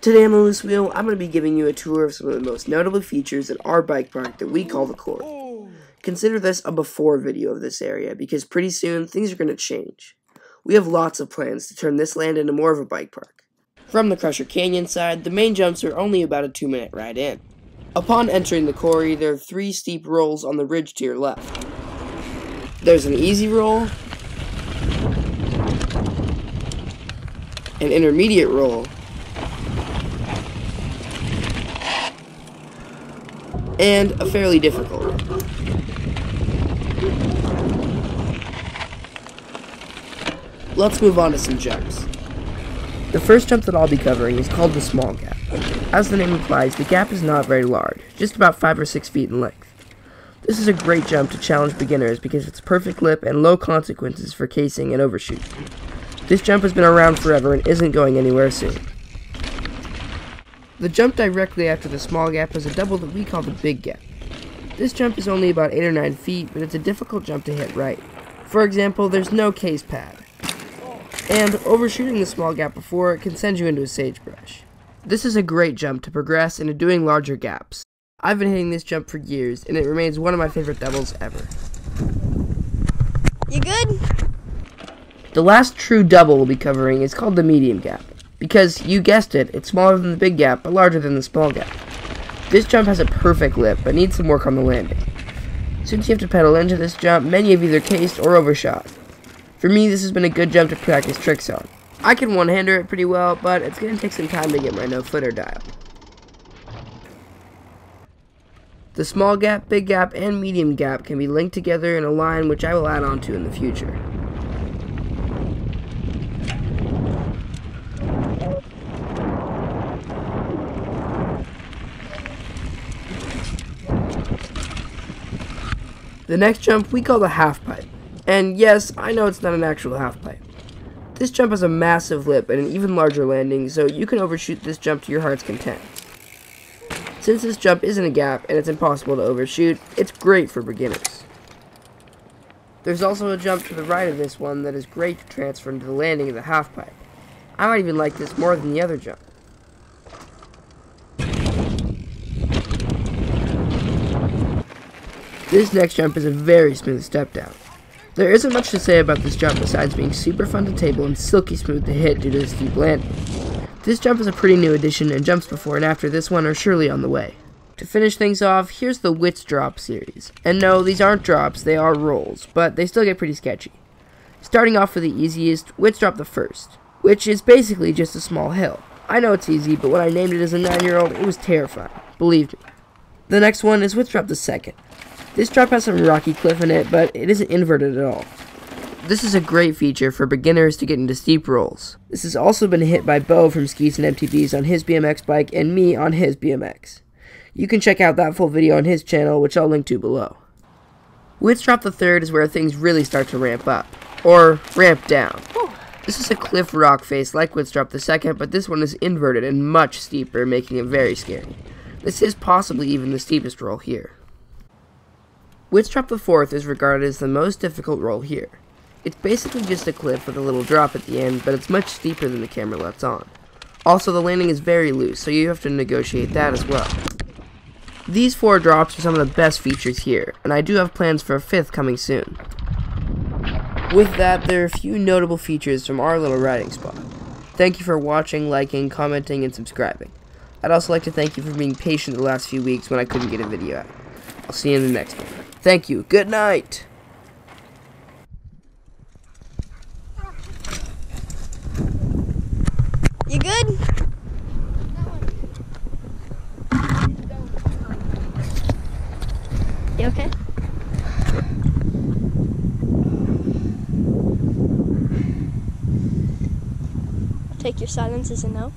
Today on the Loose Wheel, I'm going to be giving you a tour of some of the most notable features in our bike park that we call the Quarry. Consider this a before video of this area, because pretty soon things are going to change. We have lots of plans to turn this land into more of a bike park. From the Crusher Canyon side, the main jumps are only about a 2-minute ride in. Upon entering the quarry, there are 3 steep rolls on the ridge to your left. There's an easy roll, an intermediate roll, and a fairly difficult one. Let's move on to some jumps. The first jump that I'll be covering is called the small gap. As the name implies, the gap is not very large, just about 5 or 6 feet in length. This is a great jump to challenge beginners because of its perfect lip and low consequences for casing and overshoot. This jump has been around forever and isn't going anywhere soon. The jump directly after the small gap is a double that we call the big gap. This jump is only about 8 or 9 feet, but it's a difficult jump to hit right. For example, there's no case pad. And overshooting the small gap before can send you into a sagebrush. This is a great jump to progress into doing larger gaps. I've been hitting this jump for years, and it remains one of my favorite doubles ever. You good? The last true double we'll be covering is called the medium gap, because, you guessed it, it's smaller than the big gap, but larger than the small gap. This jump has a perfect lip, but needs some work on the landing. Since you have to pedal into this jump, many have either cased or overshot. For me, this has been a good jump to practice tricks on. I can one-hander it pretty well, but it's going to take some time to get my no-footer dialed. The small gap, big gap, and medium gap can be linked together in a line which I will add on to in the future. The next jump we call the half pipe. And yes, I know it's not an actual half pipe. This jump has a massive lip and an even larger landing, so you can overshoot this jump to your heart's content. Since this jump isn't a gap and it's impossible to overshoot, it's great for beginners. There's also a jump to the right of this one that is great to transfer into the landing of the half pipe. I might even like this more than the other jump. This next jump is a very smooth step down. There isn't much to say about this jump besides being super fun to table and silky smooth to hit due to the steep landing. This jump is a pretty new addition, and jumps before and after this one are surely on the way. To finish things off, here's the Wits Drop series. And no, these aren't drops, they are rolls, but they still get pretty sketchy. Starting off with the easiest, Wits Drop the first, which is basically just a small hill. I know it's easy, but when I named it as a 9-year-old, it was terrifying. Believe me. The next one is Wits Drop the second. This drop has some rocky cliff in it, but it isn't inverted at all. This is a great feature for beginners to get into steep rolls. This has also been hit by Bo from Skis and MTBs on his BMX bike and me on his BMX. You can check out that full video on his channel, which I'll link to below. Wits Drop the third is where things really start to ramp up, or ramp down. This is a cliff rock face like Wits Drop the second, but this one is inverted and much steeper, making it very scary. This is possibly even the steepest roll here. Wits Drop the fourth is regarded as the most difficult roll here. It's basically just a cliff with a little drop at the end, but it's much steeper than the camera lets on. Also, the landing is very loose, so you have to negotiate that as well. These 4 drops are some of the best features here, and I do have plans for a 5th coming soon. With that, there are a few notable features from our little riding spot. Thank you for watching, liking, commenting, and subscribing. I'd also like to thank you for being patient the last few weeks when I couldn't get a video out. I'll see you in the next one. Thank you. Good night. You good? You okay? Take your silence as a no.